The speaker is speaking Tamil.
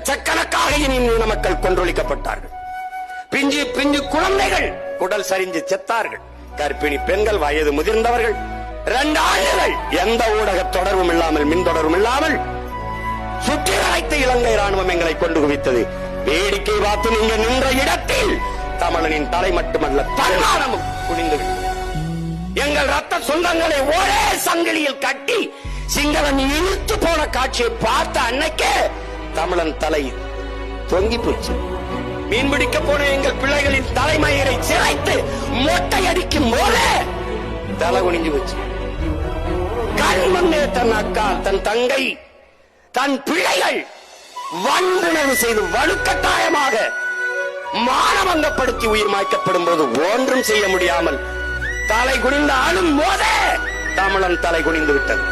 லட்சக்கணக்காக இன மக்கள் கொன்றொழிக்கப்பட்டார்கள். பிஞ்சு பிஞ்சு குழந்தைகள் குடல் சரிஞ்சு செத்தார்கள். கர்ப்பிணி பெண்கள், வயது முதிர்ந்தவர்கள் 2 ஆண்டுகள் எந்த ஊடக தொடர்பும் இல்லாமல், மின் தொடர்பும் இல்லாமல் சுற்றி வளைத்த இலங்கை ராணுவம் எங்களை கொண்டு குவித்தது. வேடிக்கை பார்த்து நீங்க நின்ற இடத்தில் தமிழனின் தலை மட்டுமல்ல தன்மானமும் குனிந்துவிட்டது. எங்கள் ரத்த சொந்தங்களை ஒரே சங்கிலியில் கட்டி சிங்களன் இழுத்து போன காட்சியை பார்த்த அன்னைக்கே தமிழன் தலை தொங்கி போச்சு. மீன்பிடிக்க போன எங்கள் பிள்ளைகளின் தலைமயிரை சிரைத்து மொட்டை அடிக்கும் போதே தலை குனிஞ்சு வச்சு. கண் முன்னே தன் அக்கா, தன் தங்கை, தன் பிள்ளைகள் வன்புணர்வு செய்து வலுக்கட்டாயமாக மானபங்கப்படுத்தி உயிர் மாய்க்கப்படும் போது ஒன்றும் செய்ய முடியாமல் தலை குனிந்த அழும் போதே தமிழன் தலை குனிந்து விட்டது.